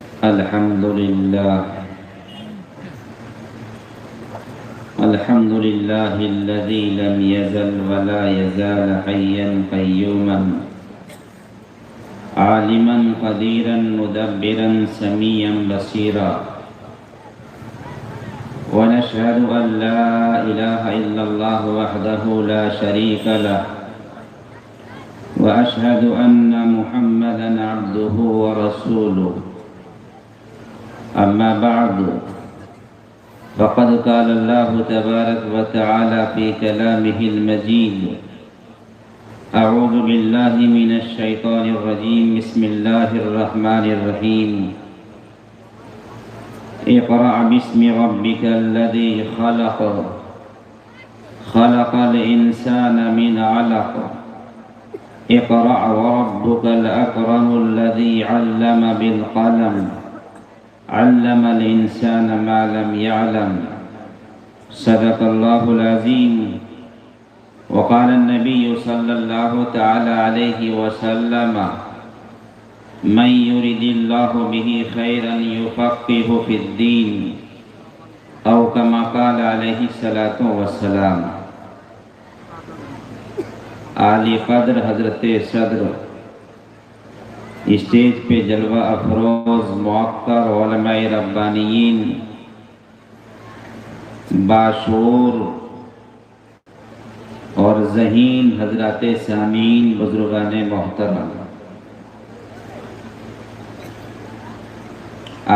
الحمد لله الذي لم يزل ولا يزال حيا قيوما عالما قديرا مدبرا سميعا بصيرا ونشهد أن لا إله إلا الله وحده لا شريك له وأشهد أن محمدا عبده ورسوله أما بعد فقد قال الله تبارك وتعالى في كلامه المجيد أعوذ بالله من الشيطان الرجيم بسم الله الرحمن الرحيم اقرأ باسم ربك الذي خلق الإنسان من علق اقرأ وربك الأكرم الذي علم بالقلم علم الإنسان ما لم يعلم صدق الله العظيم وقال النبي صلى الله تعالى عليه وسلم من يرد الله به خيرا يفقه في الدين أو كما قال عليه الصلاة والسلام. عالی قدر حضرت صدر اسٹیج پہ جلوہ افروز موقر علماء ربانیین باشعور اور ذہین حضرات سامعین بزرگان محترم،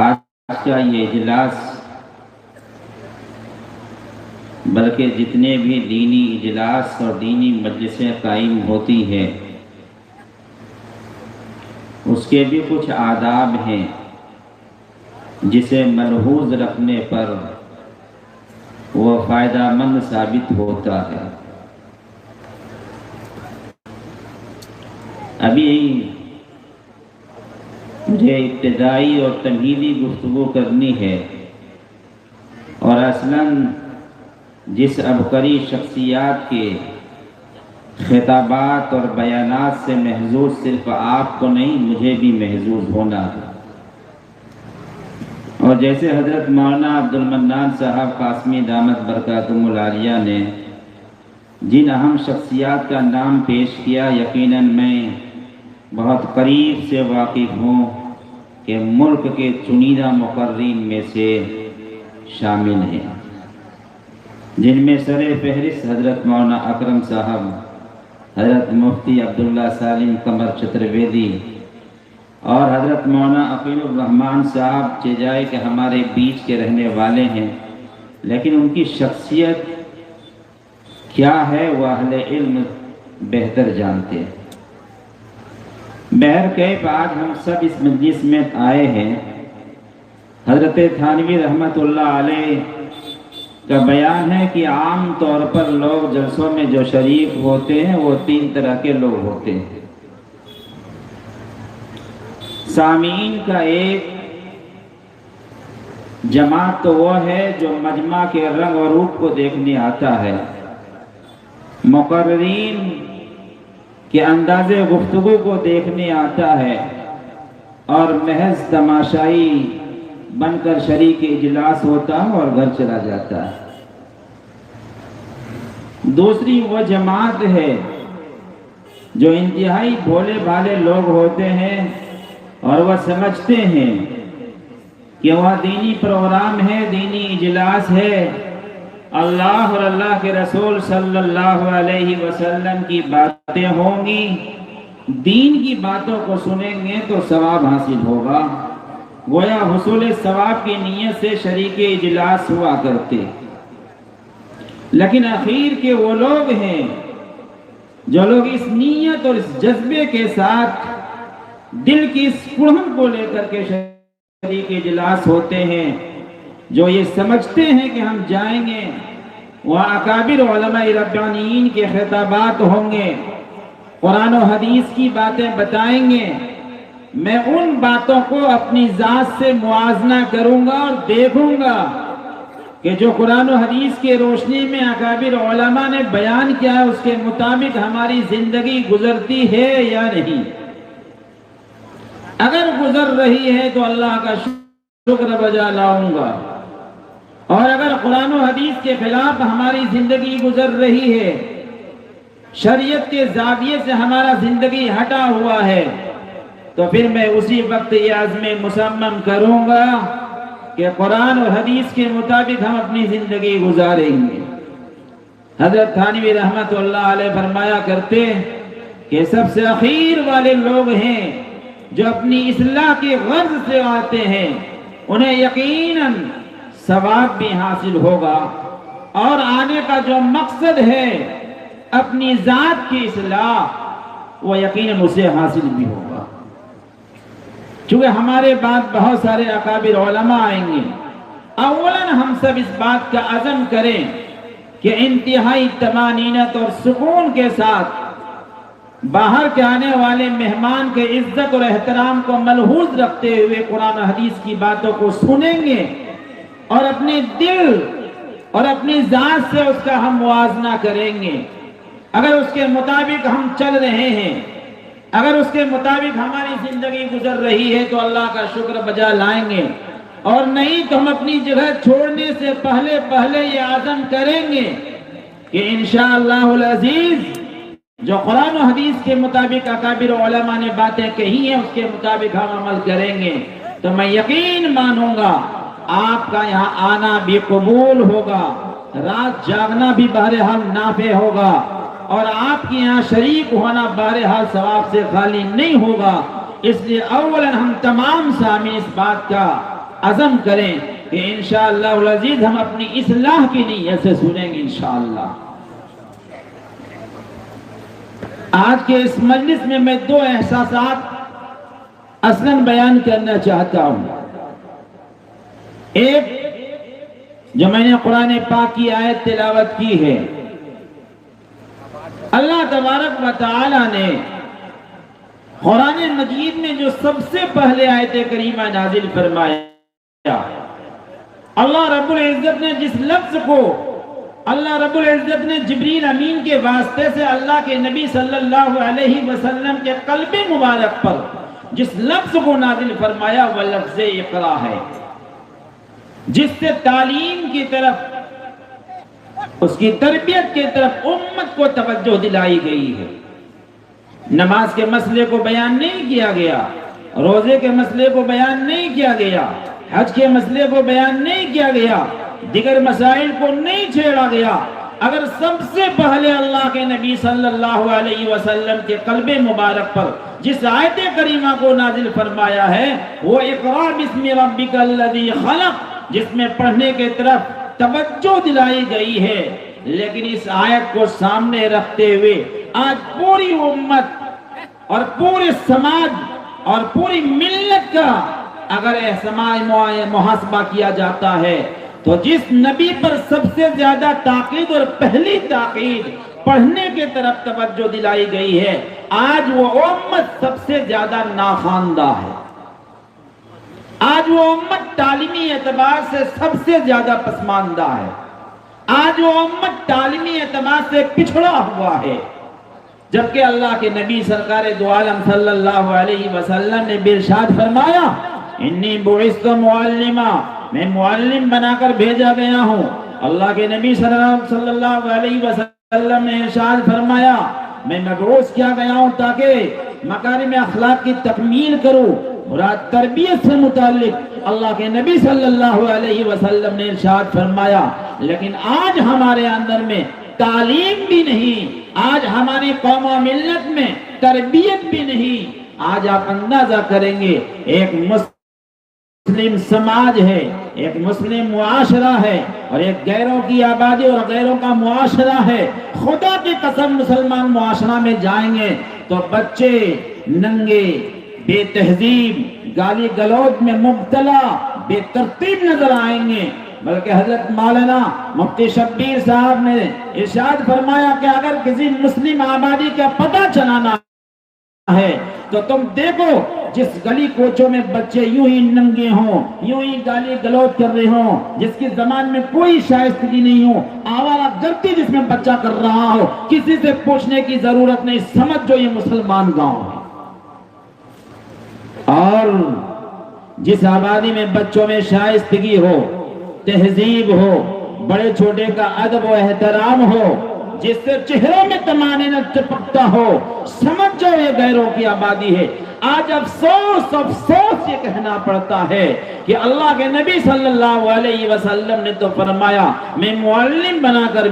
آج کا یہ اجلاس بلکہ جتنے بھی دینی اجلاس اور دینی مجلسیں قائم ہوتی ہیں اس کے بھی کچھ آداب ہیں جسے ملحوظ رکھنے پر وہ فائدہ مند ثابت ہوتا ہے. ابھی مجھے ابتدائی اور تمہیدی گفتگو کرنی ہے اور اصلاً جس عبقری شخصیات کے خطابات اور بیانات سے محظوظ صرف آپ کو نہیں مجھے بھی محظوظ ہونا ہے. اور جیسے حضرت مولانا عبد المنان صاحب قاسمی دامت برکاتہم العالیہ نے جن اہم شخصیات کا نام پیش کیا، یقیناً میں بہت قریب سے واقف ہوں کہ ملک کے چنیدہ مقررین میں سے شامل ہیں، جن میں سر فہرست حضرت مولانا اکرم صاحب، حضرت مفتی عبداللہ سالم قمر چترویدی اور حضرت مولانا عقیل الرحمن صاحب چیجائے کے ہمارے بیچ کے رہنے والے ہیں، لیکن ان کی شخصیت کیا ہے وہ اہل علم بہتر جانتے ہیں. بہرکیف آج ہم سب اس مجلس میں آئے ہیں. حضرت تھانوی رحمۃ اللہ علیہ کا بیان ہے کہ عام طور پر لوگ جلسوں میں جو شریک ہوتے ہیں وہ 3 طرح کے لوگ ہوتے ہیں. سامعین کا ایک جماعت تو وہ ہے جو مجمع کے رنگ و روپ کو دیکھنے آتا ہے، مقررین کے انداز گفتگو کو دیکھنے آتا ہے اور محض تماشائی بن کر شریک اجلاس ہوتا ہے اور گھر چلا جاتا ہے. دوسری وہ جماعت ہے جو انتہائی بھولے بھالے لوگ ہوتے ہیں اور وہ سمجھتے ہیں کہ وہ دینی پروگرام ہے، دینی اجلاس ہے، اللہ اور اللہ کے رسول صلی اللہ علیہ وسلم کی باتیں ہوں گی، دین کی باتوں کو سنیں گے تو ثواب حاصل ہوگا. گویا حصول ثواب کی نیت سے شریک اجلاس ہوا کرتے. لیکن اخیر کے وہ لوگ ہیں جو لوگ اس نیت اور اس جذبے کے ساتھ دل کی اس کڑھن کو لے کر کے شریک اجلاس ہوتے ہیں، جو یہ سمجھتے ہیں کہ ہم جائیں گے وہاں اکابر علماء ربانیین کے خطابات ہوں گے، قرآن و حدیث کی باتیں بتائیں گے، میں ان باتوں کو اپنی ذات سے موازنہ کروں گا اور دیکھوں گا کہ جو قرآن و حدیث کی روشنی میں اکابر علماء نے بیان کیا ہے اس کے مطابق ہماری زندگی گزرتی ہے یا نہیں. اگر گزر رہی ہے تو اللہ کا شکر بجا لاؤں گا، اور اگر قرآن و حدیث کے خلاف ہماری زندگی گزر رہی ہے، شریعت کے زاویے سے ہمارا زندگی ہٹا ہوا ہے، تو پھر میں اسی وقت یہ عزم مصمم کروں گا کہ قرآن اور حدیث کے مطابق ہم اپنی زندگی گزاریں گے۔ حضرت تھانوی رحمت اللہ علیہ فرمایا کرتے کہ سب سے اخیر والے لوگ ہیں جو اپنی اصلاح کی غرض سے آتے ہیں، انہیں یقیناً ثواب بھی حاصل ہوگا، اور آنے کا جو مقصد ہے اپنی ذات کی اصلاح، وہ یقیناً اسے حاصل بھی ہوگا۔ چونکہ ہمارے بعد بہت سارے اکابر علماء آئیں گے، اولاً ہم سب اس بات کا عزم کریں کہ انتہائی طمانینت اور سکون کے ساتھ باہر کے آنے والے مہمان کے عزت اور احترام کو ملحوظ رکھتے ہوئے قرآن و حدیث کی باتوں کو سنیں گے، اور اپنے دل اور اپنی ذات سے اس کا ہم موازنہ کریں گے۔ اگر اس کے مطابق ہم چل رہے ہیں، اگر اس کے مطابق ہماری زندگی گزر رہی ہے تو اللہ کا شکر بجا لائیں گے، اور نہیں تو ہم اپنی جگہ چھوڑنے سے پہلے یہ عزم کریں گے کہ انشاءاللہ العزیز جو قرآن و حدیث کے مطابق اکابر علماء نے باتیں کہی ہیں اس کے مطابق ہم عمل کریں گے، تو میں یقین مانوں گا آپ کا یہاں آنا بھی قبول ہوگا، رات جاگنا بھی بہرحال نافع ہوگا، اور آپ کی یہاں شریک ہونا بہرحال ثواب سے خالی نہیں ہوگا۔ اس لیے اولا ہم تمام سامعین اس بات کا عزم کریں کہ انشاءاللہ العزیز ہم اپنی اصلاح کی نیت سے سنیں گے انشاءاللہ۔ آج کے اس مجلس میں میں دو احساسات اصلاً بیان کرنا چاہتا ہوں۔ ایک جو میں نے قرآن پاک کی آیت تلاوت کی ہے، اللہ تبارک و تعالی نے قرآن مجید میں جو سب سے پہلے آیت کریمہ نازل فرمایا، اللہ رب العزت نے جس لفظ کو اللہ رب العزت نے جبریل امین کے واسطے سے اللہ کے نبی صلی اللہ علیہ وسلم کے قلب مبارک پر جس لفظ کو نازل فرمایا وہ لفظ اقرا ہے، جس سے تعلیم کی طرف، اس کی تربیت کی طرف امت کو توجہ دلائی گئی ہے۔ نماز کے مسئلے کو بیان نہیں کیا گیا، روزے کے مسئلے کو بیان نہیں کیا گیا، حج کے مسئلے کو بیان نہیں کیا گیا، دیگر مسائل کو نہیں چھیڑا گیا۔ اگر سب سے پہلے اللہ کے نبی صلی اللہ علیہ وسلم کے قلب مبارک پر جس آیت کریمہ کو نازل فرمایا ہے وہ اقرا بسم ربک الذی خلق، جس میں پڑھنے کے طرف توجہ دلائی گئی ہے، لیکن اس آیت کو سامنے رکھتے ہوئے آج پوری امت اور پورے سماج اور پوری ملت کا اگر محاسبہ کیا جاتا ہے تو جس نبی پر سب سے زیادہ تاکید اور پہلی تاکید پڑھنے کے طرف توجہ دلائی گئی ہے، آج وہ امت سب سے زیادہ ناخواندہ ہے، آج وہ امت تعلیمی اعتبار سے سب سے زیادہ پسماندہ ہے، آج وہ امت تعلیمی اعتبار سے پچھڑا ہوا ہے، جبکہ اللہ کے نبی سرکار دو عالم صلی اللہ علیہ وسلم نے ارشاد فرمایا انی بعثت معلما، میں معلم بنا کر بھیجا گیا ہوں۔ اللہ کے نبی صلی اللہ علیہ وسلم نے ارشاد فرمایا میں مبعوث کیا گیا ہوں تاکہ مکارم اخلاق کی تکمیل کروں۔ مراد تربیت سے متعلق اللہ کے نبی صلی اللہ علیہ وسلم نے ارشاد فرمایا، لیکن آج ہمارے اندر میں تعلیم بھی نہیں، آج ہماری قوم و ملت میں تربیت بھی نہیں۔ آج آپ اندازہ کریں گے ایک مسلم سماج ہے، ایک مسلم معاشرہ ہے، اور ایک غیروں کی آبادی اور غیروں کا معاشرہ ہے۔ خدا کی قسم مسلمان معاشرہ میں جائیں گے تو بچے ننگے، بے تہذیب، گالی گلوچ میں مبتلا، بے ترتیب نظر آئیں گے۔ بلکہ حضرت مولانا مفتی شبیر صاحب نے ارشاد فرمایا کہ اگر کسی مسلم آبادی کا پتہ چلانا ہے تو تم دیکھو جس گلی کوچوں میں بچے یوں ہی ننگے ہوں، یوں ہی گالی گلوچ کر رہے ہوں، جس کی زبان میں کوئی شائستگی نہیں ہو، آوارہ گردی جس میں بچہ کر رہا ہو، کسی سے پوچھنے کی ضرورت نہیں، سمجھ جو یہ مسلمان گاؤں ہے۔ اور جس آبادی میں بچوں میں شائستگی ہو، تہذیب ہو، بڑے چھوٹے کا ادب و احترام ہو، جس سے چہروں میں طمانینت چپکتا ہو، سمجھ جاؤ یہ غیروں کی آبادی ہے۔ آج افسوس یہ کہنا پڑتا ہے کہ اللہ کے نبی صلی اللہ علیہ وسلم نے تو فرمایا میں معلم بنا کر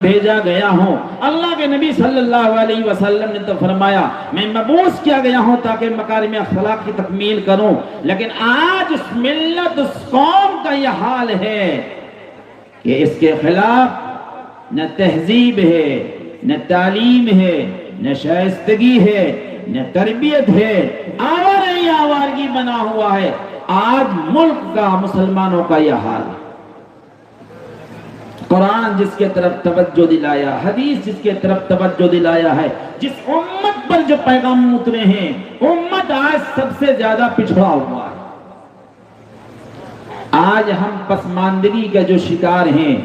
بھیجا گیا ہوں، اللہ کے نبی صلی اللہ علیہ وسلم نے تو فرمایا میں مبعوث کیا گیا ہوں تاکہ مکارم اخلاق کی تکمیل کروں، لیکن آج اس ملت، اس قوم کا یہ حال ہے کہ اس کے خلاف نہ تہذیب ہے، نہ تعلیم ہے، نہ شائستگی ہے، نہ تربیت ہے، آوارگی بنا ہوا ہے۔ آج ملک کا، مسلمانوں کا یہ حال ہے۔ قرآن جس کے طرف توجہ دلایا، حدیث جس کے طرف توجہ دلایا ہے، جس امت پر جو پیغام اترے ہیں، امت آج سب سے زیادہ پچھڑا ہوا ہے۔ آج ہم پسماندگی کا جو شکار ہیں،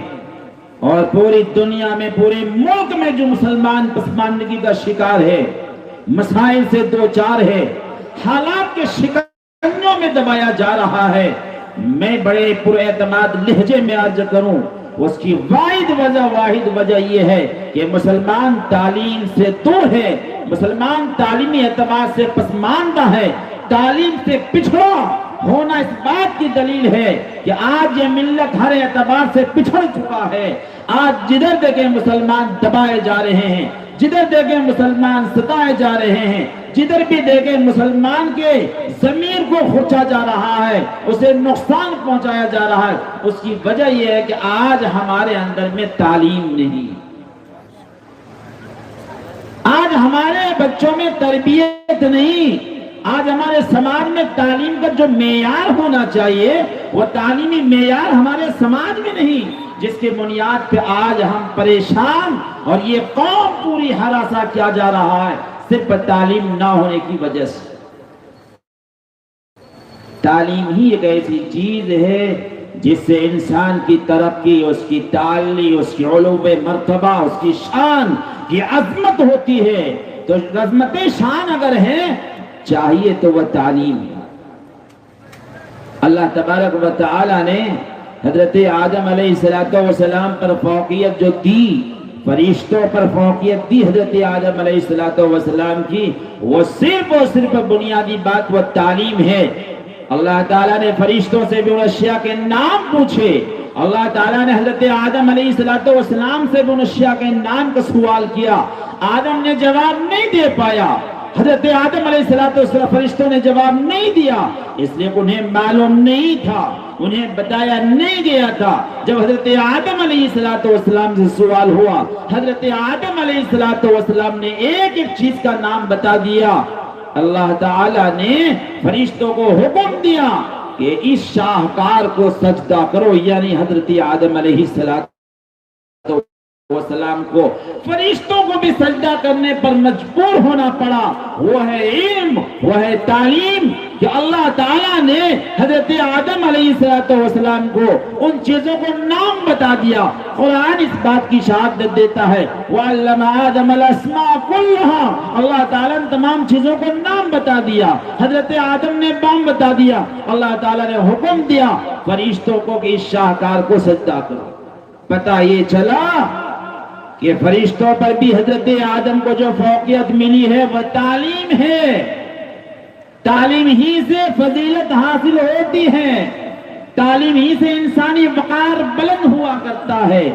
اور پوری دنیا میں، پورے ملک میں جو مسلمان پسماندگی کا شکار ہے، مسائل سے دوچار ہے، حالات کے شکنجوں میں دبایا جا رہا ہے، میں بڑے پر اعتماد لہجے میں عرض کروں، اس کی واحد وجہ یہ ہے کہ مسلمان تعلیم سے دور ہے، مسلمان تعلیمی اعتبار سے پسماندہ ہے، تعلیم سے پچھڑا ہونا اس بات کی دلیل ہے کہ آج یہ ملت ہر اعتبار سے پچھڑ چکا ہے۔ آج جدھر دیکھیں مسلمان دبائے جا رہے ہیں، جدھر دیکھیں مسلمان ستائے جا رہے ہیں، جدھر بھی دیکھیں مسلمان کے ضمیر کو کھوچا جا رہا ہے، اسے نقصان پہنچایا جا رہا ہے۔ اس کی وجہ یہ ہے کہ آج ہمارے اندر میں تعلیم نہیں، آج ہمارے بچوں میں تربیت نہیں، آج ہمارے سماج میں تعلیم کا جو معیار ہونا چاہیے وہ تعلیمی معیار ہمارے سماج میں نہیں، جس کے بنیاد پہ آج ہم پریشان اور یہ قوم پوری ہراساں کیا جا رہا ہے، صرف تعلیم نہ ہونے کی وجہ سے۔ تعلیم ہی ایک ایسی چیز ہے جس سے انسان کی ترقی، اس کی تعلی، اس کی علو مرتبہ، اس کی شان کی عظمت ہوتی ہے۔ تو عظمت شان اگر ہے چاہیے تو وہ تعلیم ہے۔ اللہ تبارک و تعالی نے حضرت آدم علیہ السلام پر فوقیت جو دی، فرشتوں پر فوقیت دی حضرت آدم علیہ السلام کی، وہ صرف اور صرف بنیادی بات وہ تعلیم ہے۔ اللہ تعالیٰ نے فرشتوں سے بھی ان اشیاء کے نام پوچھے، اللہ تعالیٰ نے حضرت آدم علیہ السلام سے بھی ان اشیاء کے نام کا سوال کیا، آدم نے جواب نہیں دے پایا، حضرت آدم علیہ السلام فرشتوں نے جواب نہیں دیا، اس لیے انہیں معلوم نہیں تھا، انہیں بتایا نہیں گیا تھا۔ جب حضرت آدم علیہ السلام سے سوال ہوا، حضرت آدم علیہ السلام نے ایک ایک چیز کا نام بتا دیا، اللہ تعالیٰ نے فرشتوں کو حکم دیا کہ اس شاہکار کو سجدہ کرو، یعنی حضرت آدم علیہ السلام کو فرشتوں کو بھی سجدہ کرنے پر مجبور ہونا پڑا۔ وہ ہے علم، وہ ہے تعلیم کہ اللہ تعالیٰ نے حضرت آدم علیہ السلام کو ان چیزوں کو نام بتا دیا۔ قرآن اس بات کی شہادت دیتا ہے وَعَلَّمَ آدَمَ الْأَسْمَاءَ كُلَّهَا، اللہ تعالیٰ نے تمام چیزوں کو نام بتا دیا، حضرت آدم نے نام بتا دیا، اللہ تعالیٰ نے حکم دیا فرشتوں کو کہ اس شاہکار کو سجدہ کرو۔ پتہ یہ چلا کہ فرشتوں پر بھی حضرت آدم کو جو فوقیت ملی ہے وہ تعلیم ہے، تعلیم ہی سے فضیلت حاصل ہوتی ہے، تعلیم ہی سے انسانی وقار بلند ہوا کرتا ہے،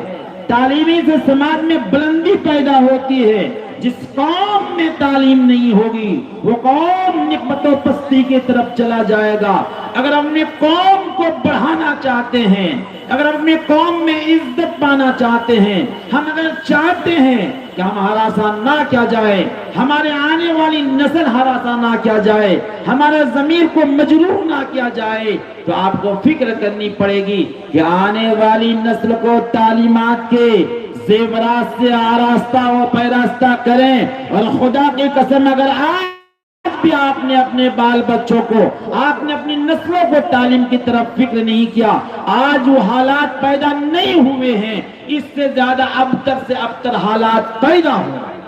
تعلیم ہی سے سماج میں بلندی پیدا ہوتی ہے۔ جس قوم میں تعلیم نہیں ہوگی وہ قوم نکبت و پستی کی طرف چلا جائے گا۔ اگر ہم اپنی قوم کو بڑھانا چاہتے ہیں، اگر ہم اپنی قوم میں عزت پانا چاہتے ہیں، ہم اگر چاہتے ہیں کہ ہم ہراساں نہ کیا جائے، ہمارے آنے والی نسل ہراساں نہ کیا جائے، ہمارے ضمیر کو مجروح نہ کیا جائے، تو آپ کو فکر کرنی پڑے گی کہ آنے والی نسل کو تعلیمات کے زیورات سے آراستہ و پیراستہ کریں۔ اور خدا کی قسم اگر آج بھی آپ نے اپنے بال بچوں کو، آپ نے اپنی نسلوں کو تعلیم کی طرف فکر نہیں کیا، آج وہ حالات پیدا نہیں ہوئے ہیں، اس سے زیادہ ابتر سے ابتر حالات پیدا ہو رہے ہیں۔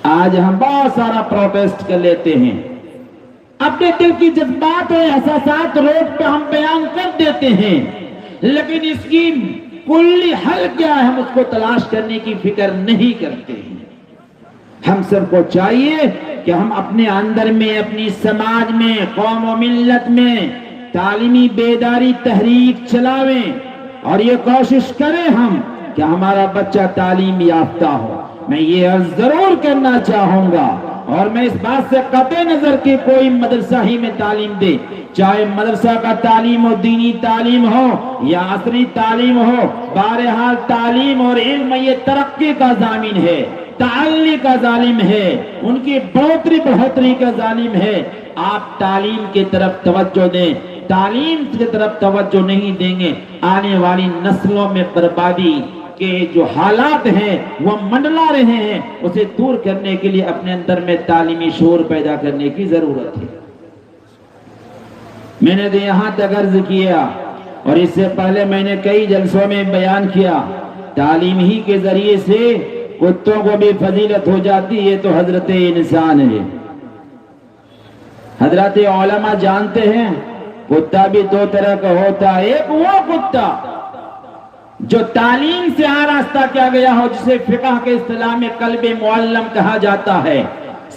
آج ہم بہت سارا پروٹیسٹ کر لیتے ہیں، اپنے دل کی جذبات اور احساسات روڈ پہ ہم بیان کر دیتے ہیں، لیکن اس کی کلی حل کیا ہے ہم اس کو تلاش کرنے کی فکر نہیں کرتے ہیں۔ ہم سب کو چاہیے کہ ہم اپنے اندر میں، اپنی سماج میں، قوم و ملت میں تعلیمی بیداری تحریک چلاویں اور یہ کوشش کریں ہم کہ ہمارا بچہ تعلیم یافتہ ہو۔ میں یہ عرض ضرور کرنا چاہوں گا، اور میں اس بات سے قطع نظر کہ کوئی مدرسہ ہی میں تعلیم دے، چاہے مدرسہ کا تعلیم ہو، دینی تعلیم ہو یا عصری تعلیم ہو، بہرحال تعلیم اور علم یہ ترقی کا ضامن ہے، تعلی کا ظالم ہے، ان کی بڑھوتری کا ظالم ہے۔ آپ تعلیم کی طرف توجہ دیں، تعلیم کی طرف توجہ نہیں دیں گے، آنے والی نسلوں میں بربادی کے جو حالات ہیں وہ منڈلا رہے ہیں، اسے دور کرنے کے لیے اپنے اندر میں تعلیمی شعور پیدا کرنے کی ضرورت ہے۔ میں نے تو یہاں تک عرض کیا، اور اس سے پہلے میں نے کئی جلسوں میں بیان کیا، تعلیم ہی کے ذریعے سے کتوں کو بھی فضیلت ہو جاتی ہے تو حضرت انسان ہے۔ حضرت علماء جانتے ہیں کتا بھی دو طرح کا ہوتا ہے، ایک وہ کتا جو تعلیم سے آراستہ کیا گیا ہو، جسے فقہ کے اصطلاح میں قلب معلم کہا جاتا ہے،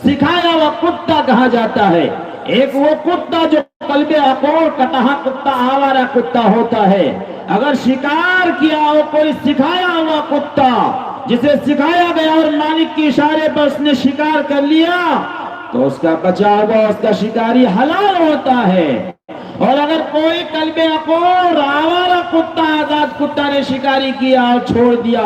سکھایا ہوا کتا کہا جاتا ہے۔ ایک وہ کتا جو قلب عقول کٹہا کتا، آوارہ کتا ہوتا ہے، اگر شکار کیا ہو کوئی سکھایا ہوا کتا جسے سکھایا گیا اور مالک کے اشارے پر اس نے شکار کر لیا تو اس کا بچا ہوا، اس کا شکاری حلال ہوتا ہے۔ اور اگر کوئی قلب عقول آوارہ کتا، آزاد کتا نے شکاری کیا اور چھوڑ دیا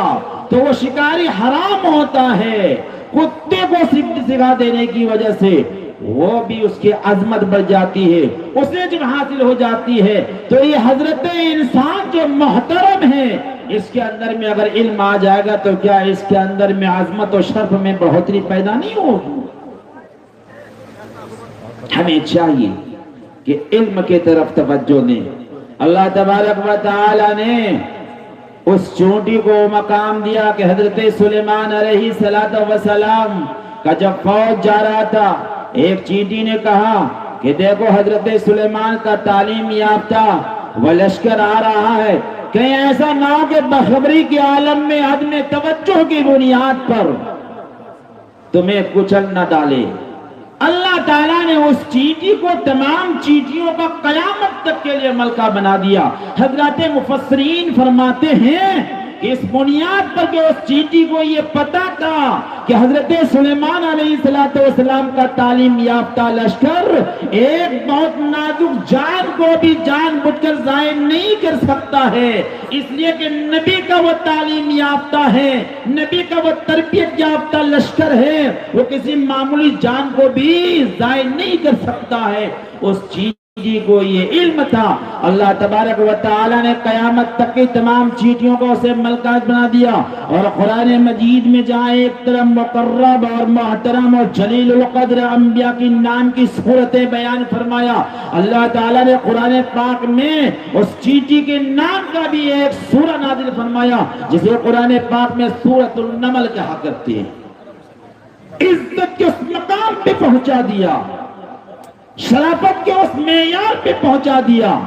تو وہ شکاری حرام ہوتا ہے۔ کتے کو سکھا دینے کی وجہ سے وہ بھی اس کی عظمت بڑھ جاتی ہے، اسے جب حاصل ہو جاتی ہے تو یہ حضرت انسان جو محترم ہے، اس کے اندر میں اگر علم آ جائے گا تو کیا اس کے اندر میں عظمت و شرف میں بڑھوتری پیدا نہیں ہوگی؟ ہمیں چاہیے کہ علم کی طرف توجہ دیں۔ اللہ تبارک و تعالی نے اس چونٹی کو مقام دیا کہ حضرت سلیمان علیہ السلام کا جب فوج جا رہا تھا، ایک چینٹی نے کہا کہ دیکھو حضرت سلیمان کا تعلیم یافتہ وہ لشکر آ رہا ہے، کہیں ایسا نہ ہو کہ بخبری کے عالم میں عدم توجہ کی بنیاد پر تمہیں کچل نہ ڈالے۔ اللہ تعالیٰ نے اس چینٹی کو تمام چینٹیوں کا قیامت تک کے لیے ملکہ بنا دیا۔ حضرات مفسرین فرماتے ہیں کہ اس بنیاد پر کہ اس چینٹی کو یہ پتا تھا کہ حضرت سلیمان علیہ السلام کا تعلیم یافتہ لشکر ایک بہت نازک جان کو بھی جان بوجھ کر ضائع نہیں کر سکتا ہے، اس لیے کہ نبی کا وہ تعلیم یافتہ ہے، نبی کا وہ تربیت یافتہ لشکر ہے، وہ کسی معمولی جان کو بھی ضائع نہیں کر سکتا ہے۔ اس چینٹی کو یہ علم تھا۔ اللہ تبارک و تعالی نے قیامت تک کی تمام چیٹیوں کو اسے ملکہ بنا دیا، اور قرآن مجید میں جہاں ایک طرف مقرب اور محترم اور جلیل القدر انبیاء کی نام کی صورتیں بیان فرمایا، اللہ تعالی نے قرآن پاک میں اس چیٹی کے نام کا بھی ایک سورہ نازل فرمایا جسے قرآن پاک میں سورۃ النمل کہا کرتے ہیں۔ عزت کے اس مقام پہ پہنچا دیا، شرافت کے اس معیار پہ پہنچا دیا،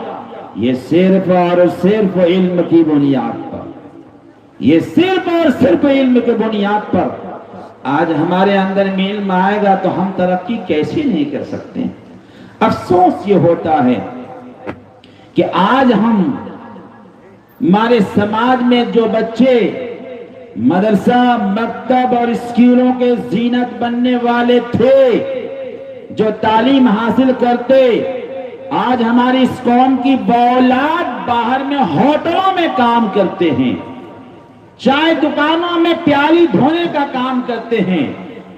یہ صرف اور صرف علم کی بنیاد پر، یہ صرف اور صرف علم کی بنیاد پر۔ آج ہمارے اندر میں علم آئے گا تو ہم ترقی کیسے نہیں کر سکتے؟ افسوس یہ ہوتا ہے کہ آج ہمارے سماج میں جو بچے مدرسہ، مکتب اور اسکولوں کے زینت بننے والے تھے، جو تعلیم حاصل کرتے، آج ہماری اس قوم کی اولاد باہر میں ہوٹلوں میں کام کرتے ہیں، چائے دکانوں میں پیالی دھونے کا کام کرتے ہیں،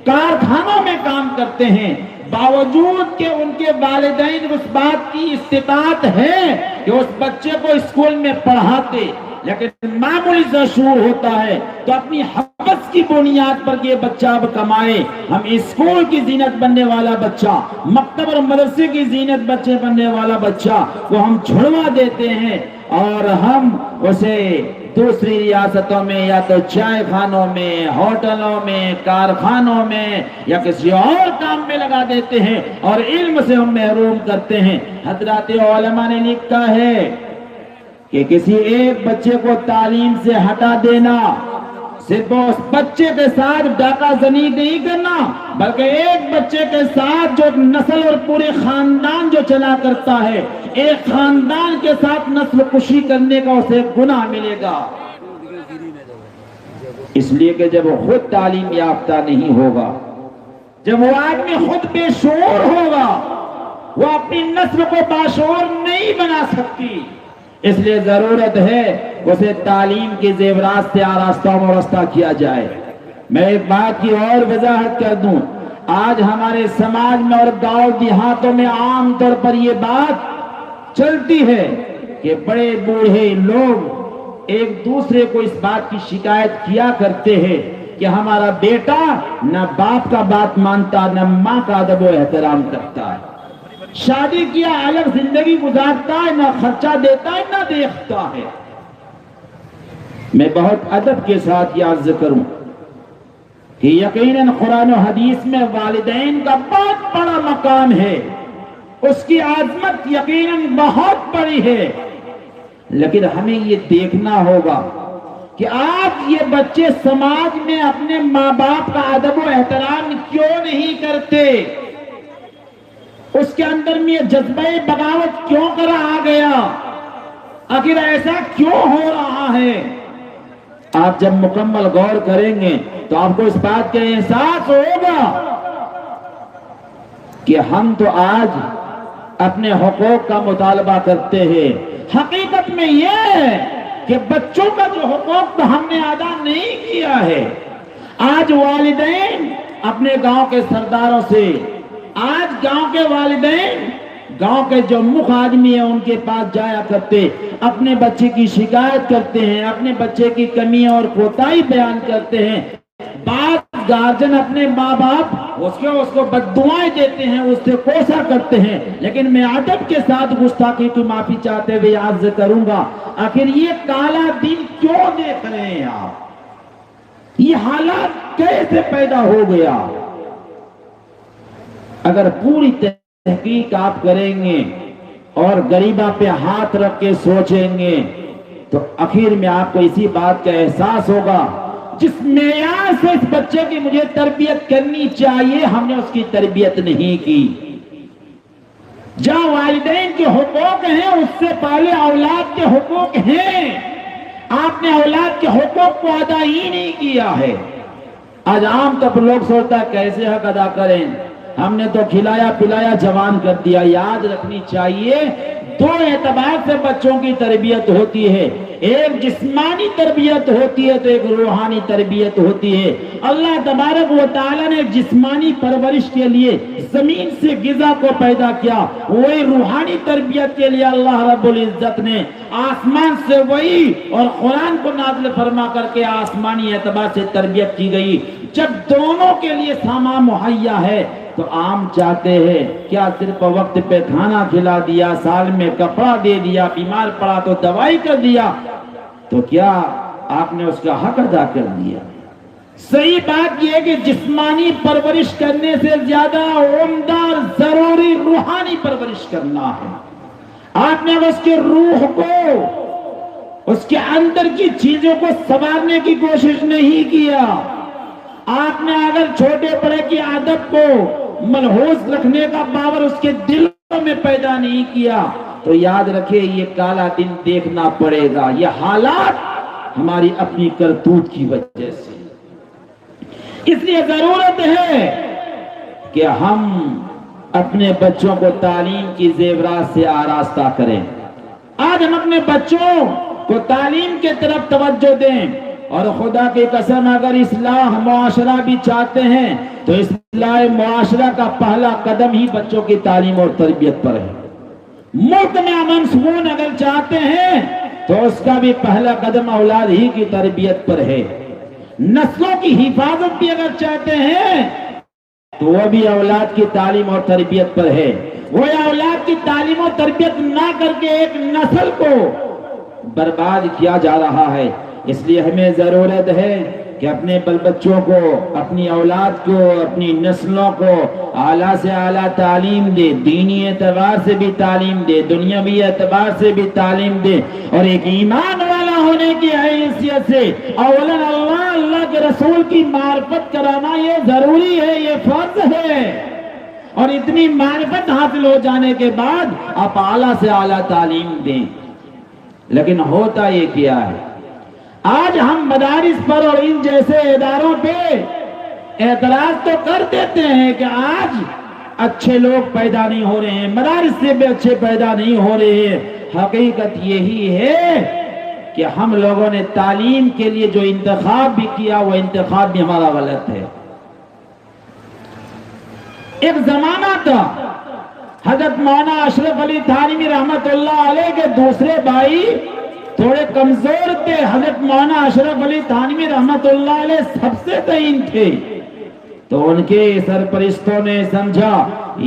کارخانوں میں کام کرتے ہیں، باوجود کہ ان کے والدین اس بات کی استطاعت ہے کہ اس بچے کو اسکول میں پڑھاتے، لیکن معمولی سا شعور ہوتا ہے تو اپنی حوث کی بنیاد پر یہ بچہ اب کمائے، ہم اسکول کی زینت بننے والا بچہ، مکتب اور مدرسے کی زینت بننے والا بچہ کو ہم چھڑوا دیتے ہیں اور ہم اسے دوسری ریاستوں میں یا تو چائے خانوں میں، ہوٹلوں میں، کارخانوں میں یا کسی اور کام میں لگا دیتے ہیں اور علم سے ہم محروم کرتے ہیں۔ حضرات علماء نے لکھا ہے کہ کسی ایک بچے کو تعلیم سے ہٹا دینا، صرف اس بچے کے ساتھ ڈاکہ زنی نہیں کرنا، بلکہ ایک بچے کے ساتھ جو نسل اور پورے خاندان جو چلا کرتا ہے، ایک خاندان کے ساتھ نسل کشی کرنے کا اسے گناہ ملے گا۔ اس لیے کہ جب وہ خود تعلیم یافتہ نہیں ہوگا، جب وہ آدمی خود بے شعور ہوگا، وہ اپنی نسل کو باشعور نہیں بنا سکتی۔ اس لیے ضرورت ہے اسے تعلیم کے زیورات سے آراستہ ورستہ کیا جائے۔ میں ایک بات کی اور وضاحت کر دوں، آج ہمارے سماج میں اور گاؤں دیہاتوں میں عام طور پر یہ بات چلتی ہے کہ بڑے بوڑھے لوگ ایک دوسرے کو اس بات کی شکایت کیا کرتے ہیں کہ ہمارا بیٹا نہ باپ کا بات مانتا، نہ ماں کا ادب و احترام کرتا ہے، شادی کیا الگ زندگی گزارتا ہے، نہ خرچہ دیتا ہے نہ دیکھتا ہے۔ میں بہت ادب کے ساتھ یہ عرض کروں کہ یقیناً قرآن و حدیث میں والدین کا بہت بڑا مقام ہے، اس کی عظمت یقیناً بہت بڑی ہے، لیکن ہمیں یہ دیکھنا ہوگا کہ آج یہ بچے سماج میں اپنے ماں باپ کا ادب و احترام کیوں نہیں کرتے، اس کے اندر میں یہ جذبہ بغاوت کیوں کرا آ گیا، آخر ایسا کیوں ہو رہا ہے۔ آپ جب مکمل غور کریں گے تو آپ کو اس بات کا احساس ہوگا کہ ہم تو آج اپنے حقوق کا مطالبہ کرتے ہیں، حقیقت میں یہ ہے کہ بچوں کا جو حقوق تو ہم نے ادا نہیں کیا ہے۔ آج والدین اپنے گاؤں کے سرداروں سے، آج گاؤں کے والدین گاؤں کے جو مکھ آدمی ہیں ان کے پاس جایا کرتے، اپنے بچے کی شکایت کرتے ہیں، اپنے بچے کی کمیاں اور کوتاہی بیان کرتے ہیں۔ بعض گارجن اپنے ماں باپ اس کو بددعائیں دیتے ہیں، اس سے کوسا کرتے ہیں، لیکن میں ادب کے ساتھ گستاخی کی معافی چاہتے ہوئے عرض کروں گا، آخر یہ کالا دن کیوں دیکھ رہے ہیں آپ؟ یہ حالات کیسے پیدا ہو گیا؟ اگر پوری تحقیق آپ کریں گے اور غریبہ پہ ہاتھ رکھ کے سوچیں گے تو آخر میں آپ کو اسی بات کا احساس ہوگا، جس معیار سے اس بچے کی مجھے تربیت کرنی چاہیے ہم نے اس کی تربیت نہیں کی۔ جہاں والدین کے حقوق ہیں اس سے پہلے اولاد کے حقوق ہیں، آپ نے اولاد کے حقوق کو ادا ہی نہیں کیا ہے۔ آج عام طور پر لوگ سوچتا ہے کیسے حق ادا کریں، ہم نے تو کھلایا پلایا جوان کر دیا۔ یاد رکھنی چاہیے دو اعتبار سے بچوں کی تربیت ہوتی ہے، ایک جسمانی تربیت ہوتی ہے تو ایک روحانی تربیت ہوتی ہے۔ اللہ تبارک و تعالیٰ نے جسمانی پرورش کے لیے زمین سے غذا کو پیدا کیا، وہی روحانی تربیت کے لیے اللہ رب العزت نے آسمان سے وہی اور قرآن کو نازل فرما کر کے آسمانی اعتبار سے تربیت کی گئی۔ جب دونوں کے لیے سامان مہیا ہے تو عام چاہتے ہیں کیا صرف وقت پہ کھانا کھلا دیا، سال میں کپڑا دے دیا، بیمار پڑا تو دوائی کر دیا تو کیا آپ نے اس کا حق ادا کر دیا؟ صحیح بات یہ ہے کہ جسمانی پرورش کرنے سے زیادہ عمدہ اور ضروری روحانی پرورش کرنا ہے۔ آپ نے اس کے روح کو، اس کے اندر کی چیزوں کو سنوارنے کی کوشش نہیں کیا، آپ نے اگر چھوٹے بڑے کی عادت کو ملحوظ رکھنے کا باور اس کے دلوں میں پیدا نہیں کیا تو یاد رکھیں یہ کالا دن دیکھنا پڑے گا۔ یہ حالات ہماری اپنی کرتوت کی وجہ سے، اس لیے ضرورت ہے کہ ہم اپنے بچوں کو تعلیم کی زیورات سے آراستہ کریں۔ آج ہم اپنے بچوں کو تعلیم کے طرف توجہ دیں، اور خدا کی قسم اگر اصلاح معاشرہ بھی چاہتے ہیں تو اصلاح معاشرہ کا پہلا قدم ہی بچوں کی تعلیم اور تربیت پر ہے۔ ملک میں امن سکون اگر چاہتے ہیں تو اس کا بھی پہلا قدم اولاد ہی کی تربیت پر ہے۔ نسلوں کی حفاظت بھی اگر چاہتے ہیں تو وہ بھی اولاد کی تعلیم اور تربیت پر ہے۔ وہ اولاد کی تعلیم اور تربیت نہ کر کے ایک نسل کو برباد کیا جا رہا ہے۔ اس لیے ہمیں ضرورت ہے کہ اپنے بل بچوں کو، اپنی اولاد کو، اپنی نسلوں کو اعلیٰ سے اعلیٰ تعلیم دے، دینی اعتبار سے بھی تعلیم دے، دنیاوی اعتبار سے بھی تعلیم دے، اور ایک ایمان والا ہونے کی حیثیت سے اولاً اللہ کے رسول کی معرفت کرانا یہ ضروری ہے، یہ فرض ہے۔ اور اتنی معرفت حاصل ہو جانے کے بعد آپ اعلیٰ سے اعلیٰ تعلیم دیں۔ لیکن ہوتا یہ کیا ہے، آج ہم مدارس پر اور ان جیسے اداروں پہ اعتراض تو کر دیتے ہیں کہ آج اچھے لوگ پیدا نہیں ہو رہے ہیں، مدارس سے بھی اچھے پیدا نہیں ہو رہے ہیں۔ حقیقت یہی ہے کہ ہم لوگوں نے تعلیم کے لیے جو انتخاب بھی کیا وہ انتخاب بھی ہمارا غلط ہے۔ ایک زمانہ تھا، حضرت مولانا اشرف علی تھانوی رحمت اللہ علیہ کے دوسرے بھائی تھوڑے کمزور تھے، حضرت مولانا اشرف علی تھانوی رحمت اللہ علیہ سب سے تعین تھے، تو ان کے سرپرستوں نے سمجھا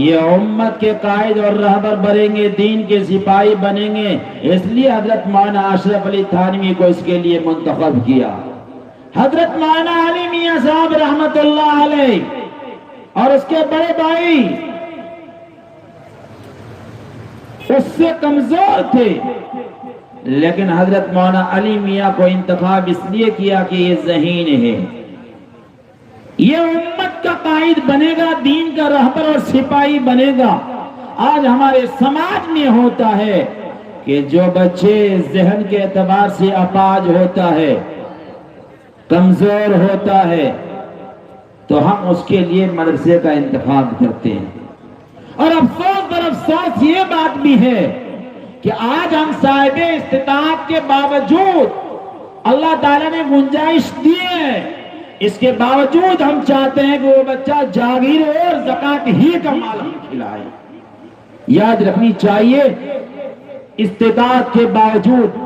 یہ امت کے قائد اور رہبر بنیں گے، دین کے سپاہی بنیں گے، اس لیے حضرت مولانا اشرف علی تھانوی کو اس کے لیے منتخب کیا۔ حضرت مولانا علی میاں صاحب رحمت اللہ علیہ اور اس کے بڑے بھائی اس سے کمزور تھے، لیکن حضرت مولانا علی میاں کو انتخاب اس لیے کیا کہ یہ ذہین ہے، یہ امت کا قائد بنے گا، دین کا رہبر اور سپاہی بنے گا۔ آج ہمارے سماج میں ہوتا ہے کہ جو بچے ذہن کے اعتبار سے اپاہج ہوتا ہے، کمزور ہوتا ہے، تو ہم اس کے لیے مدرسے کا انتخاب کرتے ہیں۔ اور افسوس پر افسوس یہ بات بھی ہے کہ آج ہم صاحب استطاعت کے باوجود، اللہ تعالیٰ نے گنجائش دی ہے، اس کے باوجود ہم چاہتے ہیں کہ وہ بچہ جاگیر اور زکوٰۃ ہی کا مال ہم کھلائے۔ یاد رکھنی چاہیے، استطاعت کے باوجود،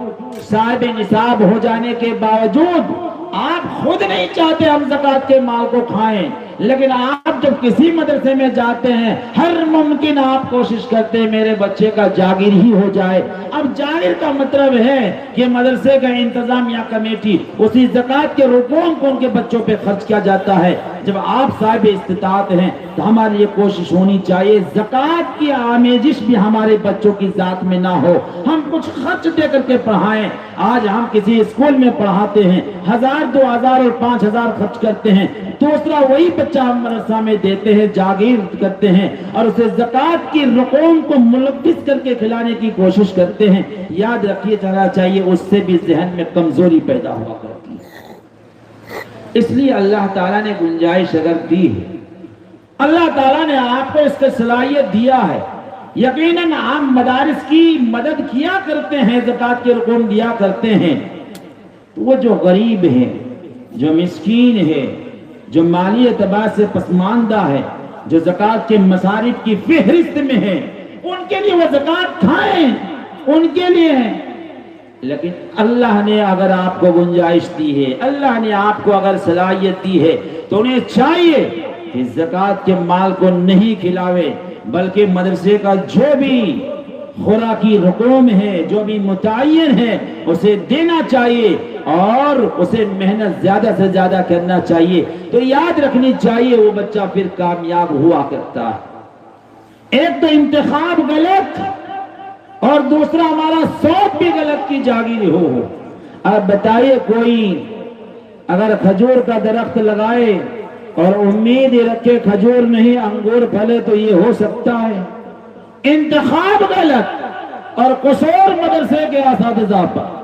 صاحب نصاب ہو جانے کے باوجود آپ خود نہیں چاہتے ہم زکوٰۃ کے مال کو کھائیں، لیکن آپ جب کسی مدرسے میں جاتے ہیں ہر ممکن آپ کوشش کرتے ہیں میرے بچے کا جاگیر ہی ہو جائے۔ اب جاگیر کا مطلب ہے کہ مدرسے کا انتظامیہ کمیٹی اسی زکوٰۃ کے رقوم کو ان کے بچوں پہ خرچ کیا جاتا ہے۔ جب آپ صاحب استطاعت ہیں تو ہماری یہ کوشش ہونی چاہیے زکوٰۃ کی آمیزش بھی ہمارے بچوں کی ذات میں نہ ہو، ہم کچھ خرچ دے کر کے پڑھائیں۔ آج ہم کسی اسکول میں پڑھاتے ہیں، 1000 2000 اور 5000 خرچ کرتے ہیں، دوسرا وہی بچہ ہم مدرسہ میں دیتے ہیں، جاگیر کرتے ہیں اور اسے زکوٰۃ کی رقوم کو ملوث کر کے کھلانے کی کوشش کرتے ہیں۔ یاد رکھیے جانا چاہیے اس سے بھی ذہن میں کمزوری پیدا ہوا کرتی ہے۔ اس لیے اللہ تعالیٰ نے گنجائش اگر دی ہے، اللہ تعالیٰ نے آپ کو اس کا صلاحیت دیا ہے، یقیناً عام مدارس کی مدد کیا کرتے ہیں، زکوٰۃ کے رقوم دیا کرتے ہیں، تو وہ جو غریب ہے، جو مسکین ہے، جو مالی اعتبار سے پسماندہ ہے، جو زکوٰۃ کے مصارف کی فہرست میں ہے، ان کے لیے وہ زکوٰۃ کھائیں، ان کے لیے ہے۔ لیکن اللہ نے اگر آپ کو گنجائش دی ہے، اللہ نے آپ کو اگر صلاحیت دی ہے، تو انہیں چاہیے کہ زکوٰۃ کے مال کو نہیں کھلاوے، بلکہ مدرسے کا جو بھی خوراکی رقوم ہے، جو بھی متعین ہے، اسے دینا چاہیے اور اسے محنت زیادہ سے زیادہ کرنا چاہیے۔ تو یاد رکھنی چاہیے وہ بچہ پھر کامیاب ہوا کرتا ہے۔ ایک تو انتخاب غلط اور دوسرا ہمارا سوچ بھی غلط کی جاگیر ہو۔ اب بتائیے کوئی اگر کھجور کا درخت لگائے اور امید رکھے کھجور نہیں انگور پھلے تو یہ ہو سکتا ہے؟ انتخاب غلط اور قصور مدرسے کے اساتذہ پر۔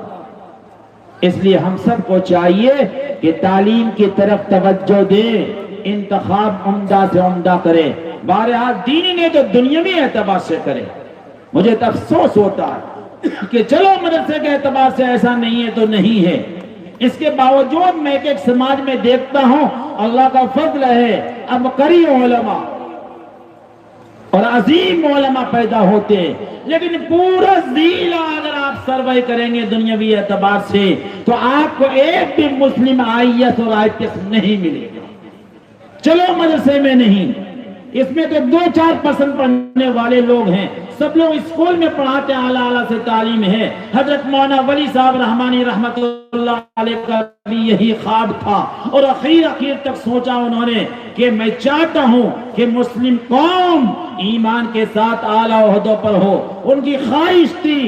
اس لیے ہم سب کو چاہیے کہ تعلیم کی طرف توجہ دیں، انتخاب عمدہ سے عمدہ کریں، بہرحال دینی نے تو دنیاوی اعتبار سے کرے۔ مجھے تو افسوس ہوتا ہے کہ چلو مدرسے کے اعتبار سے ایسا نہیں ہے تو نہیں ہے، اس کے باوجود میں ایک سماج میں دیکھتا ہوں اللہ کا فضل ہے، اب قری علماء اور عظیم علماء پیدا ہوتے ہیں، لیکن پورا ضلع اگر آپ سروے کریں گے دنیاوی اعتبار سے تو آپ کو ایک بھی مسلم آئیت اور آئیتس نہیں ملے گا۔ چلو مدرسے میں نہیں، اس میں تو 2-4% پڑھنے والے لوگ ہیں، سب لوگ اسکول میں پڑھاتے ہیں، اعلیٰ سے تعلیم ہے۔ حضرت مولانا ولی صاحب رحمانی رحمت اللہ علیہ کا بھی یہی خواب تھا، اور اخیر تک سوچا انہوں نے کہ میں چاہتا ہوں کہ مسلم قوم ایمان کے ساتھ اعلیٰ عہدوں پر ہو۔ ان کی خواہش تھی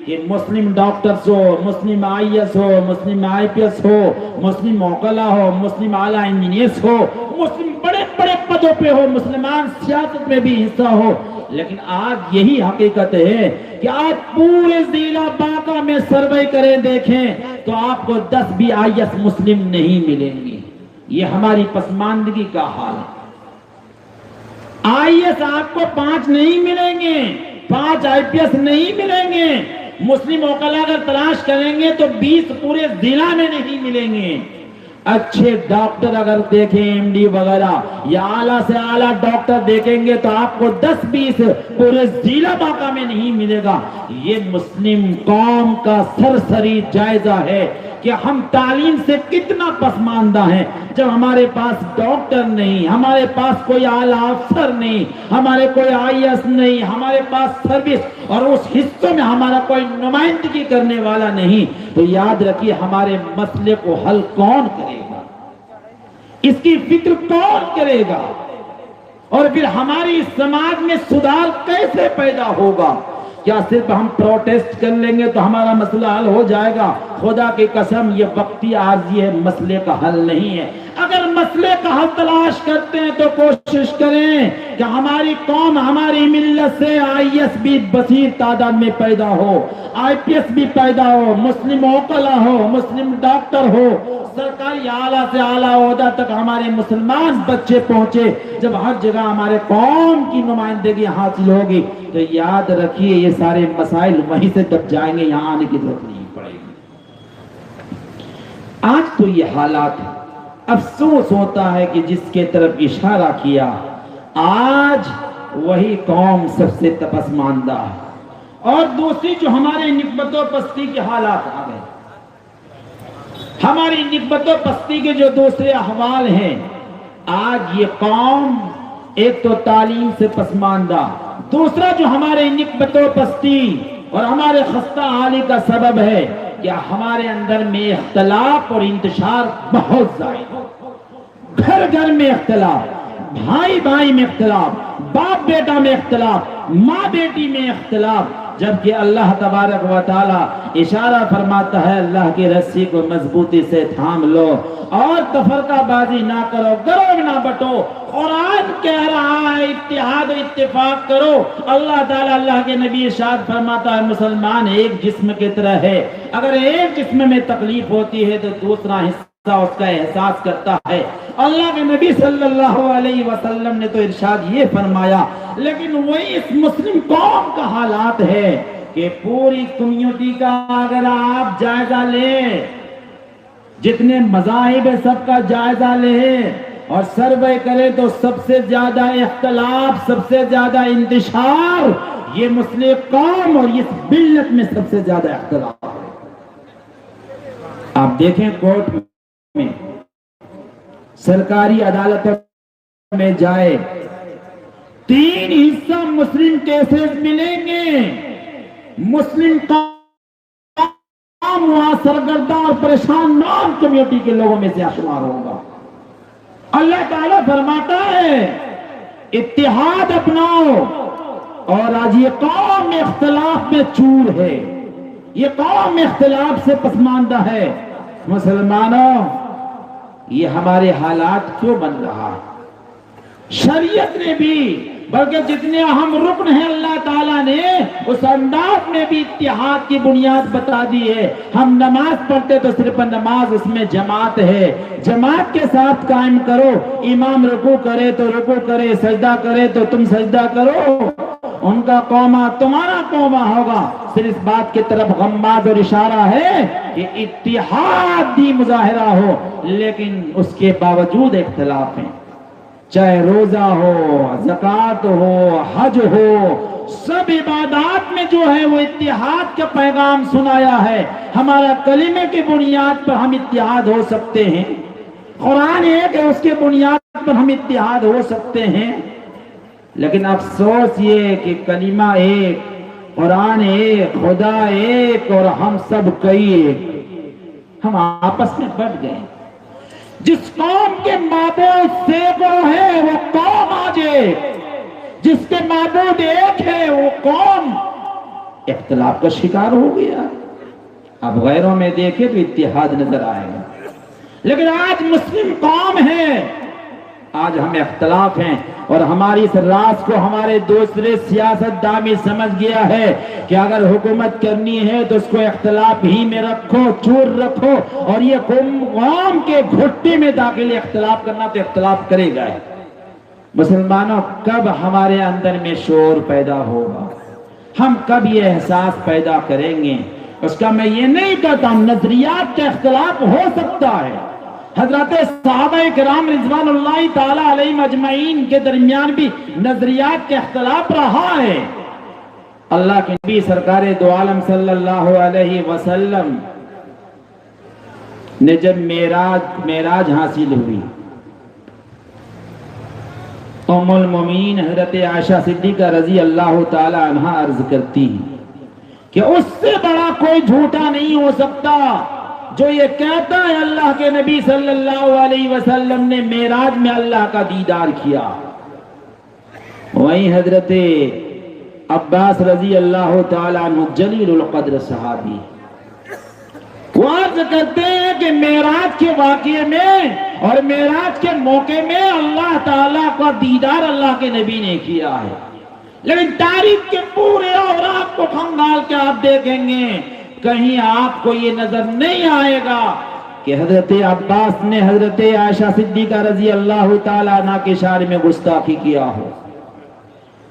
کہ مسلم ڈاکٹرز ہو، مسلم IAS ہو، مسلم IPS ہو، مسلم وکلا ہو، مسلم اعلیٰ انجینئرز ہو، مسلم بڑے بڑے پدوں پہ ہو، مسلمان سیاست میں بھی حصہ ہو۔ لیکن آج یہی حقیقت ہے کہ آج پورے ضلع باقا میں سروے کریں دیکھیں تو آپ کو 10 بھی IAS مسلم نہیں ملیں گے۔ یہ ہماری پسماندگی کا حال ہے۔ IAS آپ کو 5 نہیں ملیں گے، 5 IPS نہیں ملیں گے، مسلم وکلا اگر تلاش کریں گے تو 20 پورے ضلع میں نہیں ملیں گے۔ اچھے ڈاکٹر اگر دیکھیں MD وغیرہ یا اعلیٰ سے اعلیٰ ڈاکٹر دیکھیں گے تو آپ کو 10-20 پورے ضلع باقا میں نہیں ملے گا۔ یہ مسلم قوم کا سرسری جائزہ ہے کہ ہم تعلیم سے کتنا پسماندہ ہیں، جب ہمارے پاس ڈاکٹر نہیں، ہمارے پاس کوئی اعلیٰ افسر نہیں، ہمارے کوئی IAS نہیں، ہمارے پاس سروس اور اس حصوں میں ہمارا کوئی نمائندگی کرنے والا نہیں، تو یاد رکھیے ہمارے مسئلے کو حل کون کرے گا، اس کی فکر کون کرے گا، اور پھر ہماری سماج میں سدھار کیسے پیدا ہوگا؟ کیا صرف ہم پروٹیسٹ کر لیں گے تو ہمارا مسئلہ حل ہو جائے گا؟ خدا کی قسم یہ وقتی عارضی ہے، مسئلے کا حل نہیں ہے۔ اگر مسئلے کا حل تلاش کرتے ہیں تو کوشش کریں کہ ہماری قوم، ہماری ملت سے IAS بھی بصیر تعداد میں پیدا ہو، IPS بھی پیدا ہو، مسلم وکلا ہو، مسلم ڈاکٹر ہو، سرکاری اعلیٰ سے اعلیٰ عہدہ تک ہمارے مسلمان بچے پہنچے۔ جب ہر جگہ ہمارے قوم کی نمائندگی حاصل ہوگی تو یاد رکھیے یہ سارے مسائل وہیں سے دب جائیں گے، یہاں آنے کی ضرورت نہیں پڑے گی۔ آج تو یہ حالات ہے، افسوس ہوتا ہے کہ جس کے طرف اشارہ کیا آج وہی قوم سب سے پسماندہ ہے۔ اور دوسری جو ہمارے نسبت و پستی کے حالات آ گئے، ہماری نسبت و پستی کے جو دوسرے احوال ہیں، آج یہ قوم ایک تو تعلیم سے پسماندہ، دوسرا جو ہمارے نسبت و پستی اور ہمارے خستہ حالی کا سبب ہے کہ ہمارے اندر میں اختلاف اور انتشار بہت زائد، گھر گھر میں اختلاف، بھائی بھائی میں اختلاف، باپ بیٹا میں اختلاف، ماں بیٹی میں اختلاف، جبکہ اللہ تبارک و تعالی اشارہ فرماتا ہے اللہ کی رسی کو مضبوطی سے تھام لو اور تفرقہ بازی نہ کرو، گروہ نہ بٹو۔ قرآن کہہ رہا ہے اتحاد و اتفاق کرو۔ اللہ تعالیٰ، اللہ کے نبی ارشاد فرماتا ہے مسلمان ایک جسم کی طرح ہے، اگر ایک جسم میں تکلیف ہوتی ہے تو دوسرا حصہ اس کا احساس کرتا ہے۔ اللہ کے نبی صلی اللہ علیہ وسلم نے تو ارشاد یہ فرمایا، لیکن وہی اس مسلم قوم کا حالات ہے کہ پوری کمیونٹی کا اگر آپ جائزہ لیں، جتنے مذاہب ہے سب کا جائزہ لیں اور سروے کریں تو سب سے زیادہ اختلاف، سب سے زیادہ انتشار یہ مسلم قوم اور اس ملت میں سب سے زیادہ اختلاف ہے۔ آپ دیکھیں کورٹ میں، سرکاری عدالتوں میں جائے 3 حصہ مسلم کیسز ملیں گے، مسلم قوم وہاں سرگرداں اور پریشان نان کمیونٹی کے لوگوں میں سے شمار ہوگا۔ اللہ تعالیٰ فرماتا ہے اتحاد اپناؤ، اور آج یہ قوم اختلاف میں چور ہے، یہ قوم اختلاف سے پسماندہ ہے۔ مسلمانوں، یہ ہمارے حالات کیوں بن رہا ہے؟ شریعت نے بھی، بلکہ جتنے اہم رکن ہیں اللہ تعالیٰ نے اس انداز میں بھی اتحاد کی بنیاد بتا دی ہے۔ ہم نماز پڑھتے تو صرف نماز، اس میں جماعت ہے، جماعت کے ساتھ قائم کرو، امام رکوع کرے تو رکوع کرے، سجدہ کرے تو تم سجدہ کرو، ان کا قومہ تمہارا قومہ ہوگا۔ صرف اس بات کی طرف غماز اور اشارہ ہے کہ اتحادی مظاہرہ ہو، لیکن اس کے باوجود اختلاف ہیں، چاہے روزہ ہو، زکوٰۃ ہو، حج ہو، سب عبادات میں جو ہے وہ اتحاد کا پیغام سنایا ہے۔ ہمارا کلمے کی بنیاد پر ہم اتحاد ہو سکتے ہیں، قرآن ایک ہے اس کے بنیاد پر ہم اتحاد ہو سکتے ہیں، لیکن افسوس یہ کہ کلمہ ایک، قرآن ایک، خدا ایک اور ہم سب کئی ایک، ہم آپس میں بٹ گئے۔ جس قوم کے معبود سینکڑوں ہیں وہ قوم آج ایک، جس کے معبود ایک ہے وہ قوم اختلاف کا شکار ہو گیا۔ اب غیروں میں دیکھیں تو اتحاد نظر آئے گا، لیکن آج مسلم قوم ہے، آج ہم اختلاف ہیں، اور ہماری اس راز کو ہمارے دوسرے سیاست دامی سمجھ گیا ہے کہ اگر حکومت کرنی ہے تو اس کو اختلاف ہی میں رکھو، چور رکھو، اور یہ قوم کے گھٹی میں داخل اختلاف کرنا تو اختلاف کرے گا۔ مسلمانوں، کب ہمارے اندر میں شعور پیدا ہوگا؟ ہم کب یہ احساس پیدا کریں گے؟ اس کا میں یہ نہیں کہتا ہوں نظریات کا اختلاف ہو سکتا ہے، حضرت صحابہ کرام رضوان اللہ تعالی علیہم اجمعین کے درمیان بھی نظریات کے اختلاف رہا ہے۔ اللہ کے نبی سرکار دو عالم صلی اللہ علیہ وسلم نے جب معراج حاصل ہوئی، ام المومنین حضرت عائشہ صدیقہ رضی اللہ تعالی عنہا عرض کرتی ہیں کہ اس سے بڑا کوئی جھوٹا نہیں ہو سکتا جو یہ کہتا ہے اللہ کے نبی صلی اللہ علیہ وسلم نے معراج میں اللہ کا دیدار کیا۔ وہیں حضرت عباس رضی اللہ تعالی عنہ جلیل القدر صحابی وہ عرض کرتے ہیں کہ معراج کے واقعے میں اور معراج کے موقع میں اللہ تعالیٰ کا دیدار اللہ کے نبی نے کیا ہے، لیکن تاریخ کے پورے اوراق کو کھنگال کے آپ دیکھیں گے، کہیں آپ کو یہ نظر نہیں آئے گا کہ حضرت عباس نے حضرت عائشہ صدیقہ رضی اللہ تعالیٰ عنہ کے شان میں گستاخی کیا ہو،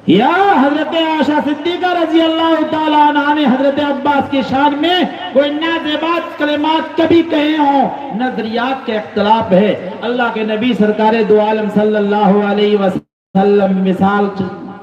یا حضرت عائشہ صدیقہ رضی اللہ تعالیٰ عنہ نے حضرت عباس کے شان میں کوئی نازیبات کلمات کبھی کہے ہوں۔ نظریات کے اختلاف ہے۔ اللہ کے نبی سرکار دو عالم صلی اللہ علیہ وسلم مثال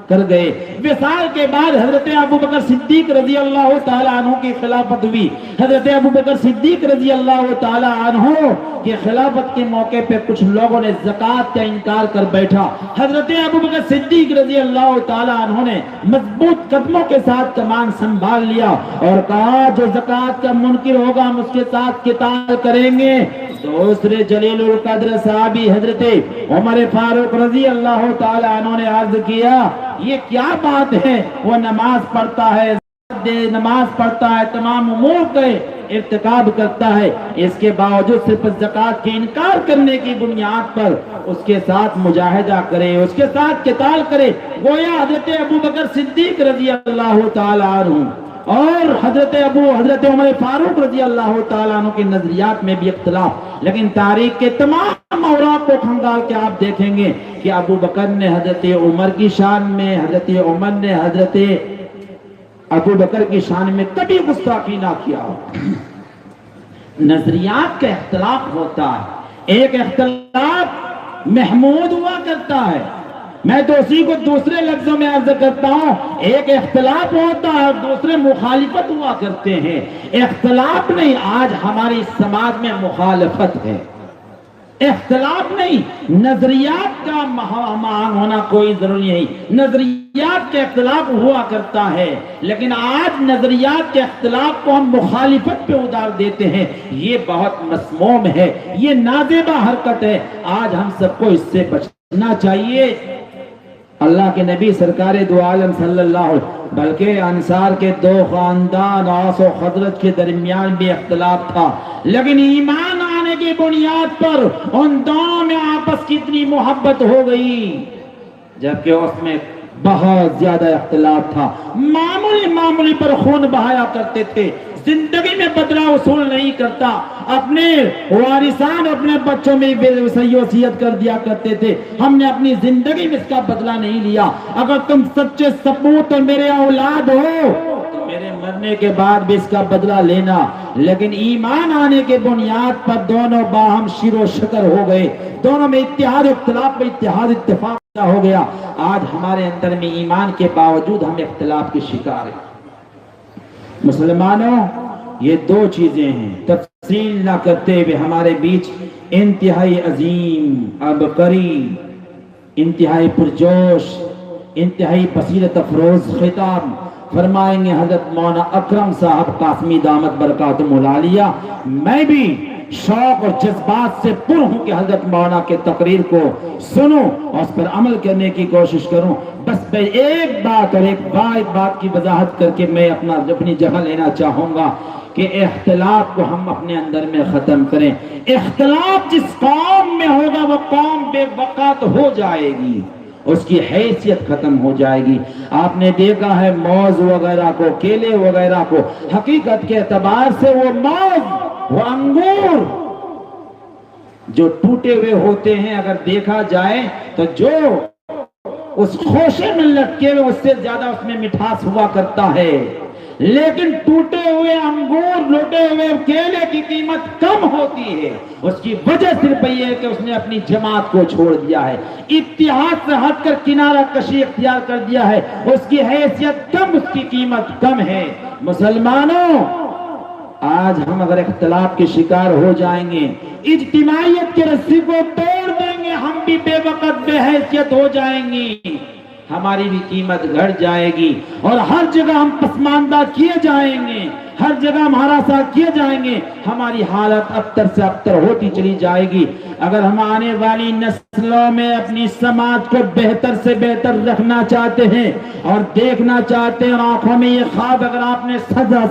کر گئے، وصال کے بعد حضرت ابو بکر صدیق رضی اللہ تعالیٰ عنہ کی خلافت ہوئی۔ حضرت ابو بکر صدیق رضی اللہ تعالیٰ عنہ کی خلافت کے موقع پہ کچھ لوگوں نے زکوٰۃ کا انکار کر بیٹھا۔ حضرت ابو بکر صدیق رضی اللہ تعالیٰ عنہ نے مضبوط قدموں کے ساتھ کمان سنبھال لیا اور کہا جو زکوٰۃ کا منکر ہوگا ہم اس کے ساتھ قتال کریں گے۔ دوسرے جلیل القدر صحابی حضرت عمر فاروق رضی اللہ تعالیٰ عنہ نے عرض کیا یہ کیا بات ہے؟ وہ نماز پڑھتا ہے، تمام امور کا ارتکاب کرتا ہے، اس کے باوجود صرف زکوٰۃ کے انکار کرنے کی بنیاد پر اس کے ساتھ مجاہدہ کرے، اس کے ساتھ قتال کرے۔ گویا حضرت ابو بکر صدیق رضی اللہ تعالیٰ عنہ اور حضرت عمر فاروق رضی اللہ تعالیٰ عنہ کے نظریات میں بھی اختلاف، لیکن تاریخ کے تمام اوراق کو کھنگال کے آپ دیکھیں گے کہ ابو بکر نے حضرت عمر کی شان میں، حضرت عمر نے حضرت ابو بکر کی شان میں کبھی گستاخی نہ کیا ہو۔ نظریات کا اختلاف ہوتا ہے، ایک اختلاف محمود ہوا کرتا ہے، میں تو اسی کو دوسرے لفظوں میں عرض کرتا ہوں، ایک اختلاف ہوتا ہے اور دوسرے مخالفت ہوا کرتے ہیں۔ اختلاف نہیں، آج ہماری سماج میں مخالفت ہے، اختلاف نہیں، نظریات کا مہمان ہونا کوئی ضروری نہیں، نظریات کے اختلاف ہوا کرتا ہے، لیکن آج نظریات کے اختلاف کو ہم مخالفت پہ ادار دیتے ہیں، یہ بہت مسموم ہے، یہ نازیبہ حرکت ہے، آج ہم سب کو اس سے بچنا چاہیے۔ اللہ کے نبی سرکار دو عالم صلی اللہ علیہ وسلم بلکہ انصار کے دو خاندان اوس و خزرج کے درمیان بھی اختلاف تھا، لیکن ایمان آنے کی بنیاد پر ان دونوں میں آپس کی اتنی محبت ہو گئی، جبکہ اس میں بہت زیادہ اختلاف تھا، معمولی پر خون بہایا کرتے تھے، زندگی میں بدلہ وصول نہیں کرتا، اپنے وارثان اپنے بچوں میں وصیت کر دیا کرتے تھے، ہم نے اپنی زندگی میں اس کا بدلہ نہیں لیا، اگر تم سچے سپوت اور میرے اولاد ہو تو میرے مرنے کے بعد بھی اس کا بدلہ لینا، لیکن ایمان آنے کے بنیاد پر دونوں باہم شیر و شکر ہو گئے، دونوں میں اتحاد اختلاف میں اتحاد اتفاق ہو گیا۔ آج ہمارے اندر میں ایمان کے باوجود ہم اختلاف کے شکار ہیں۔ مسلمانوں، یہ دو چیزیں ہیں، تفصیل نہ کرتے ہوئے ہمارے بیچ انتہائی عظیم، عبقری، انتہائی پرجوش، انتہائی بصیرت افروز خطاب فرمائیں گے حضرت مولانا اکرم صاحب قاسمی دامت برکاتہم العالیہ. میں بھی شوق اور جذبات سے پر ہوں کہ حضرت مولانا کے تقریر کو سنوں اور اس پر عمل کرنے کی کوشش کروں. بس میں ایک بات اور ایک بات کی وضاحت کر کے میں اپنی جگہ لینا چاہوں گا کہ اختلاف کو ہم اپنے اندر میں ختم کریں. اختلاف جس قوم میں ہوگا وہ قوم بے وقت ہو جائے گی، اس کی حیثیت ختم ہو جائے گی. آپ نے دیکھا ہے موز وغیرہ کو، کیلے وغیرہ کو، حقیقت کے اعتبار سے وہ موز، وہ انگور جو ٹوٹے ہوئے ہوتے ہیں، اگر دیکھا جائے تو جو اس خوشے میں لٹکے ہوئے اس سے زیادہ اس میں مٹھاس ہوا کرتا ہے. لیکن ٹوٹے ہوئے انگور، لوٹے ہوئے کیلے کی قیمت کم ہوتی ہے. اس کی وجہ صرف یہ ہے کہ اس نے اپنی جماعت کو چھوڑ دیا ہے، اتحاد سے ہٹ کر کنارہ کشی اختیار کر دیا ہے. اس کی حیثیت کم، اس کی قیمت کم ہے. مسلمانوں، آج ہم اگر اختلاف کے شکار ہو جائیں گے، اجتماعیت کے رسی کو توڑ دیں گے، ہم بھی بے وقت بے حیثیت ہو جائیں گی، ہماری بھی قیمت گھٹ جائے گی اور ہر جگہ ہم پسماندہ کیے جائیں گے، ہر جگہ ہم ہراساں کیے جائیں گے، ہماری حالت ابتر سے ابتر ہوتی چلی جائے گی. اگر ہم آنے والی نسلوں میں اپنی سماج کو بہتر سے بہتر رکھنا چاہتے ہیں اور دیکھنا چاہتے ہیں، اور آنکھوں میں یہ خواب اگر آپ نے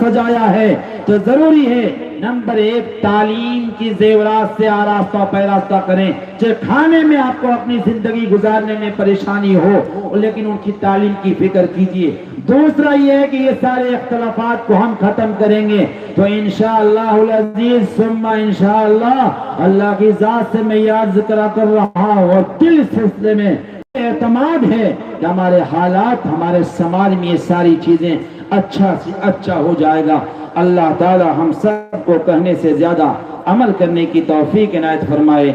سجایا ہے تو ضروری ہے نمبر 1 تعلیم کی زیورات سے آراستہ پیراستہ کریں. چاہے کھانے میں آپ کو اپنی زندگی گزارنے میں پریشانی ہو لیکن ان کی تعلیم کی فکر کیجئے. دوسرا یہ ہے کہ یہ سارے اختلافات کو ہم ختم کریں گے تو انشاءاللہ العزیز ثم انشاءاللہ اللہ کی ذات سے میں یہ عرض کر رہا ہوں اور دل سلسلے میں اعتماد ہے کہ ہمارے حالات، ہمارے سماج میں یہ ساری چیزیں اچھا سے اچھا ہو جائے گا. اللہ تعالی ہم سب کو کہنے سے زیادہ عمل کرنے کی توفیق عنایت فرمائے.